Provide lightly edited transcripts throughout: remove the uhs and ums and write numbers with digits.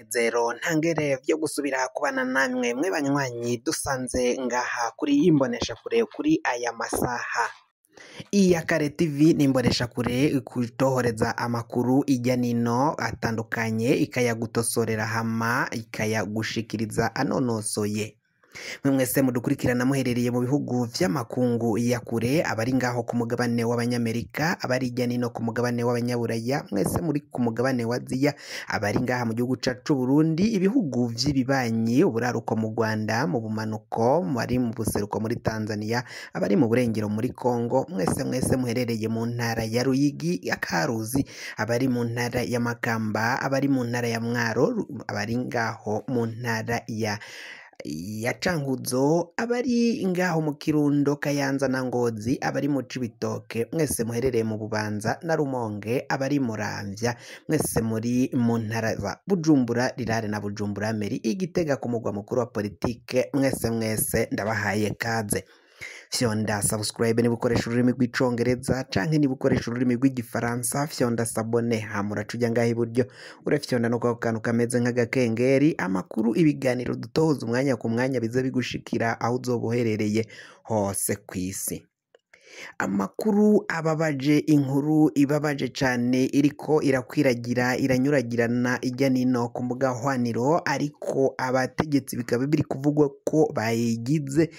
Zero ntangere vyo gusubira kubana namwe mwe banywanyi dusanze ngaha kuri imbonesha kure kuri aya masaha. Iyakare TV ni imbonesha kure kutohoreza amakuru ijya nino atandukanye ikayagutosorera hama ikayagushikiriza anonosoye. Mwe mwese mudukurikirana muherereye mu bihugu vy'amakungu ya kure, abari ngaho ku mugabane w'abanyamerika, abari ijya nino ku mugabane w'abanyaburaya, mwese muri ku mugabane wa Aziya, abari ngaha mu gihugu cacu Burundi, ibihugu vy'ibibanyi, uburaruko mu Rwanda, mu bumanuko, bari mu buseruko muri Tanzania, abari mu burengero muri Kongo, mwese muherereye mu ntara ya Ruyigi ya Karuzi, abari mu ntara ya Makamba, abari mu ntara ya Mwaro, abari ngaho mu ntara ya Cankuzo, abari ngaho mu Kirundo, Kayanza na Ngozi, abari mu Cibitoke, mwese muherereye mu Bubanza na Rumonge, abari Muramvya, mwese muri mu ntara za Bujumbura Rirare na Bujumbura Meri, Igitega ku mugwa mukuru wa politike, mwese ndabahaye kaze. Fyonda subscribe niba ukoresha ururimi rw'icongereza canke niba ukoresha ururimi rw'igifaransa, fyonda sabone hamura cuja ngaho iburyo urafyonda no kwa kantu kameze nk'agakengeri, amakuru ibiganiro dutohoza umwanya ku mwanya bize bigushikira aho uzoba uherereye hose kw'isi. Amakuru ababaje, inkuru ibabaje cane iriko irakwiragira iranyuragirana ijya nino ku mbuga hwaniro, ariko abategetsi bikaba biri kuvugwa ko bayigize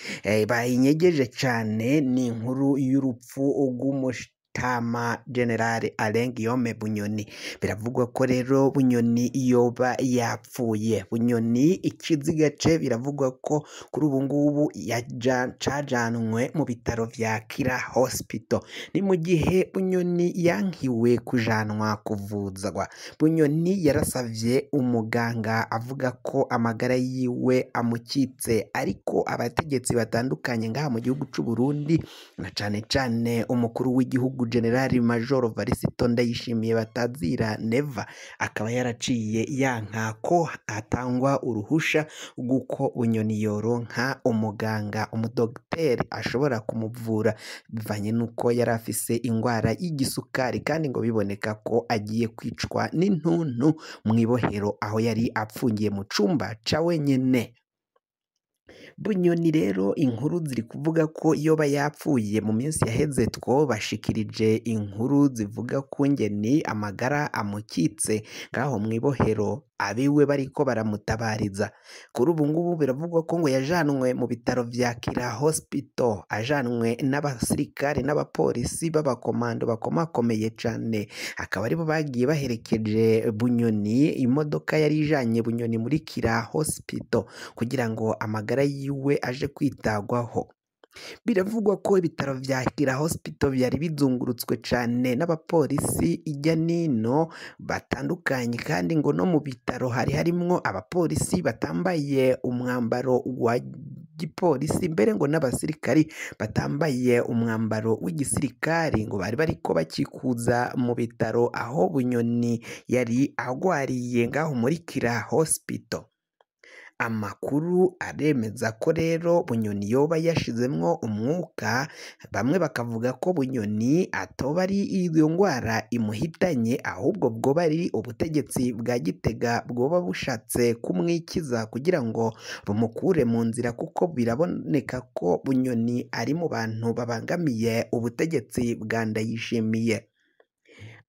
bayinyegeje cane. Ni inkuru y'urupfu rw'umushtama General Alain Guillaume Bunyoni. Biravugwa ko rero Bunyoni yoba yapfuye. Bunyoni ikiziga ce biravugwa ko kuri ubu ngubu cajanwe mu bitaro vya Kira Hospital. Ni mu gihe Bunyoni yankiwe kujanwa kuvuzwa. Bunyoni yarasavye umuganga avuga ko amagara yiwe amukitse, ariko abategetsi batandukanye ngaha mu gihugu c'u Burundi na cane umukuru w'igihugu General Major Varisito Ndayishimiye batazira Neva akaba yaraciye yanka ko hatangwa uruhusha rw'uko Bunyoni yoronka umuganga umudogiteri ashobora kumuvura, bivanye nuko yari afise ingwara y'igisukari, kandi ngo biboneka ko agiye kwicwa n'intuntu mw'ibohero aho yari apfungiye mu cumba ca wenyene. Bunyoni rero inkuru ziri kuvuga ko yoba yapfuye. Mu minsi yaheze twobashikirije inkuru zivuga ko ngeni amagara amukitse ngaho mw'ibohero, abiwe bariko baramutabariza. Kuri ubu ngubu biravugwa ko ngo yajanwe mu bitaro vya Kira Hospital, ajanwe n'abasirikare n'abapolisi b'abakomando bakomakomeye cane, akaba aribo bagiye baherekeje Bunyoni. Imodoka yari ijanye Bunyoni muri Kira Hospital kugira ngo amagara yiwe aje kwitagwaho. Biravugwa ko ibitaro vya Kira Hospital vyari bizungurutswe cane n'abapolisi ijya nino batandukanye, kandi ngo no mu bitaro hari harimwo abapolisi batambaye umwambaro wa gipolisi, mbere ngo n'abasirikari batambaye umwambaro w'igisirikari, ngo bari bariko bakikuza mu bitaro aho Bunyoni yari agwariye ngaho muri Kira Hospital. Amakuru aremeza ko rero Bunyoni yoba yashizemwo umwuka, bamwe bakavuga ko Bunyoni atoba ari iyo ngwara imuhitanye, ahubwo bwoba ari ubutegetsi bwa Gitega bwoba bushatse kumwikiza kugira ngo bumukure mu nzira, kuko biraboneka ko Bunyoni ari mu bantu babangamiye ubutegetsi bwa Ndayishimiye.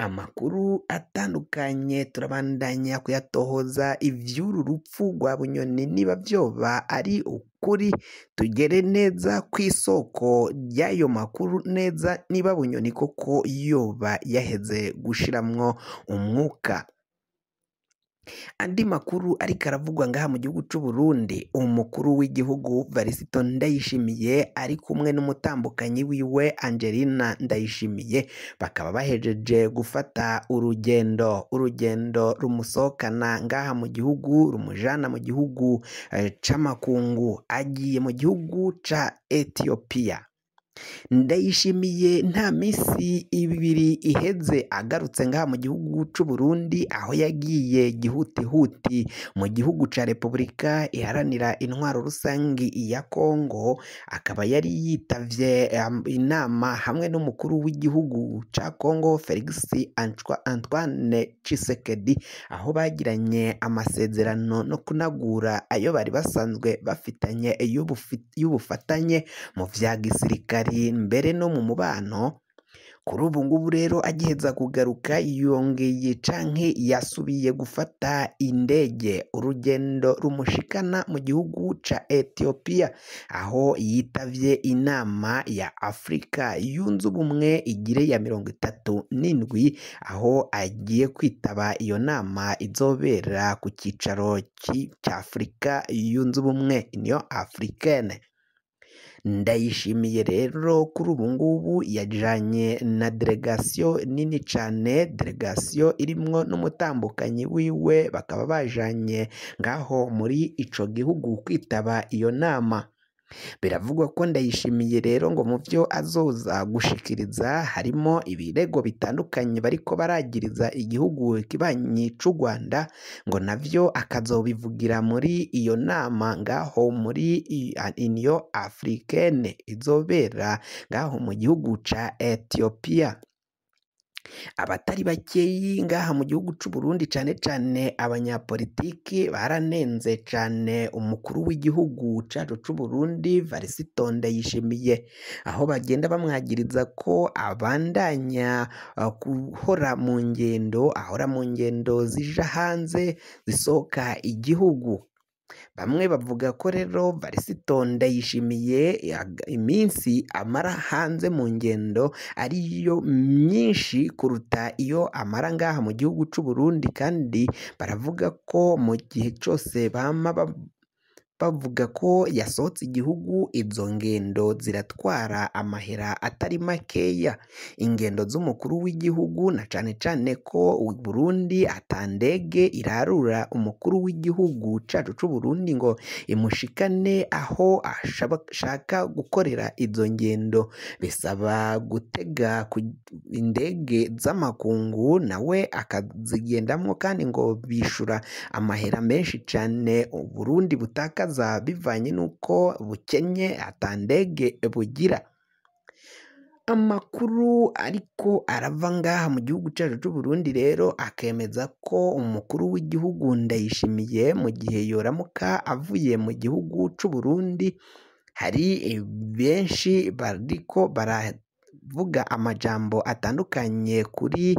Amakuru atandukanye turabandanya kuyatohoza ivy'uru rupfu rwa Bunyoni, niba vyoba ari ukuri tugere neza kw'isoko ry'ayo makuru neza, niba Bunyoni koko yoba yaheze gushiramwo umwuka. Andi makuru ariko aravugwa ngaha mu gihugu c'u Burundi, umukuru w'igihugu Varisito Ndayishimiye ari kumwe n'umutambukanyi wiwe Angelina Ndayishimiye bakaba bahejeje gufata urugendo rumusohokana ngaha mu gihugu rumujana mu gihugu c'amakungu, agiye mu gihugu ca Ethiopia. Ndayishimiye nta misi ibiri iheze agarutse ngaha mu gihugu c'u Burundi, aho yagiye gihutihuti mu gihugu ca Repubulika iharanira intwaro rusangi ya Kongo, akaba yari yitavye inama hamwe n'umukuru w'igihugu ca Kongo Felix Antoine Tshisekedi, aho bagiranye amasezerano no kunagura ayo bari basanzwe bafitanye y'ubufatanye mu vya gisirikari mbere no mu mubano. Kuri ubu ngubu rero agiheza kugaruka yongeye canke yasubiye gufata indege, urugendo rumushikana mu gihugu ca Ethiopia, aho yitavye inama ya Afrika yunze ubumwe igire ya 37, aho agiye kwitaba iyo nama izobera ku cicaro ca Afrika yunze ubumwe Union Africaine. Ndayishimiye rero kuri ubu ngubu yajanye na delegation nini cane, delegation irimwo n'umutambukanyi wiwe, bakaba bajanye ngaho muri ico gihugu kwitaba iyo nama. Biravugwa ko Ndayishimiye rero ngo mu vyo azoza gushikiriza harimo ibirego bitandukanye bariko baragiriza igihugu kibanyi c'u Rwanda, ngo navyo akazobivugira muri iyo nama ngaho muri Union Africaine izobera ngaho mu gihugu ca Ethiopia. Abatari bakeyi ngaha mu gihugu c'u Burundi cane cane abanyapolitiki baranenze cane umukuru w'igihugu cacu c'u Burundi Varisito Ndayishimiye, aho bagenda bamwagiriza ko abandanya ahora mu ngendo zija hanze zisohoka igihugu. Bamwe bavuga ko rero Varisito Ndayishimiye iminsi amara hanze mu ngendo ariyo myinshi kuruta iyo amara ngaha mu gihugu c'u Burundi, kandi baravuga ko mu gihe cose bama bavuga ko yasohotse igihugu, izo ngendo ziratwara amahera atari makeya. Ingendo z'umukuru w'igihugu na cane cane ko Burundi ata ndege irarura umukuru w'igihugu cacu c'u Burundi ngo imushikane aho ashaka gukorera izo ngendo, bisaba gutega indege z'amakungu nawe akazigendamwo, kandi ngo bishura amahera menshi cane Burundi butakaza bivanye nuko bukenye ata ndege bugira. Amakuru ariko arava ngaha mu gihugu cacu c'u Burundi rero akemeza ko umukuru w'igihugu Ndayishimiye mu gihe yoramuka avuye mu gihugu c'u Burundi, hari benshi bariko baravuga amajambo atandukanye kuri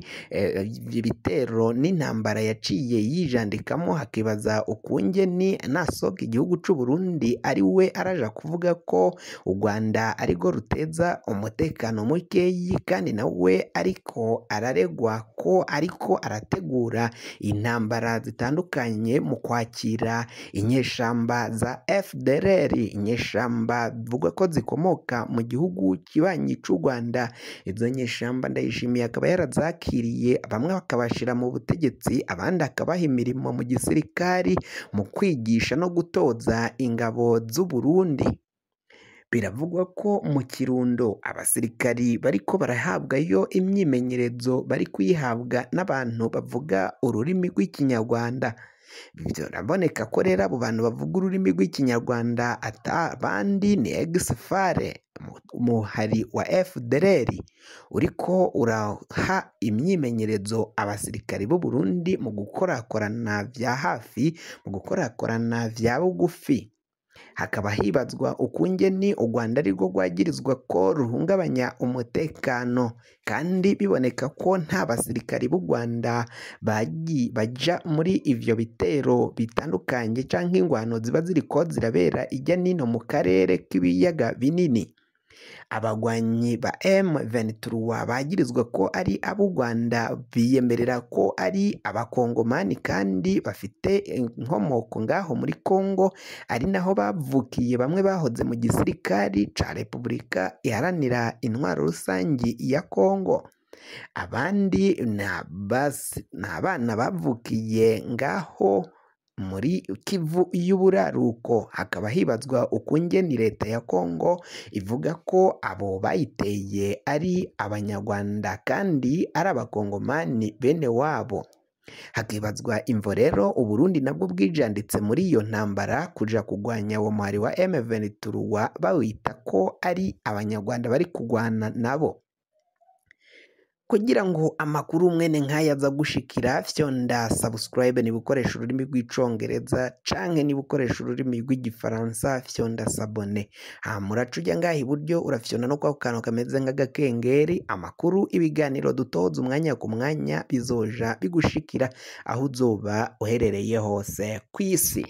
ibitero n'intambara yaciye yijandikamo, hakibaza ukungene nasohoka igihugu c'u Burundi ari we araja kuvuga ko u Rwanda arirwo ruteza umutekano mukeyi, kandi nawe ariko araregwa ko ariko arategura intambara zitandukanye mu kwakira inyeshamba za FDLR, inyeshamba bivugwa ko zikomoka mu gihugu kibanyi c'u Rwanda. Izo nyeshamba Ndayishimiye akaba yarazakiriye, bamwe bakabashira mu butegetsi, abandi akabaha imirimo mu gisirikari mu kwigisha no gutoza ingabo z'u Burundi. Biravugwa ko mu Kirundo abasirikari bariko barahabwayo imyimenyerezo bari kuyihabwa n'abantu bavuga ururimi rw'ikinyarwanda. Biraboneka ko rero abo bantu bavuga ururimi rw'ikinyarwanda ata bandi ni ex-FARE, umuhari wa FDLR uriko uraha imyimenyerezo abasirikari b'u Burundi mu gukorakorana vya hafi, mu gukorakorana vya bugufi. Hakaba hibazwa ukungene u Rwanda arirwo rwagirizwa ko ruhungabanya umutekano, kandi biboneka ko nta basirikari b'u Rwanda baja muri ivyo bitero bitandukanye canke ingwano ziba ziriko zirabera irya nino mu karere k'ibiyaga binini. Abagwanyi ba M23 bagirizwa ko ari ab'u Rwanda biyemerera ko ari abakongomani, kandi bafite inkomoko ngaho muri Kongo, ari naho bavukiye. Bamwe bahoze mu gisirikari ca Repubulika iharanira intwaro rusangi ya Kongo, abandi ni abana bavukiye ngaho muri Kivu y'Uburaruko. Hakaba hibazwa ukungene leta ya Kongo ivuga ko abo bayiteye ari abanyarwanda kandi ari abakongomani bene wabo. Hakibazwa imvo rero Uburundi nabwo bwijanditse muri iyo ntambara kuja kugwanya uwo muhari wa M23 bawita ko ari abanyarwanda bari kugwana nabo. Kugira ngo amakuru mwene nk'aya aza gushikira fyonda subscribe niba ukoresha ururimi rw'icongereza canke niba ukoresha ururimi rw'igifaransa fyonda sabone. Muraca ujya ngaha iburyo urafyonda no kwa kantu kameze nk'agakengeri, amakuru ibiganiro dutoza umwanya ku mwanya bizoja bigushikira aho uzoba uherereye hose kw'isi.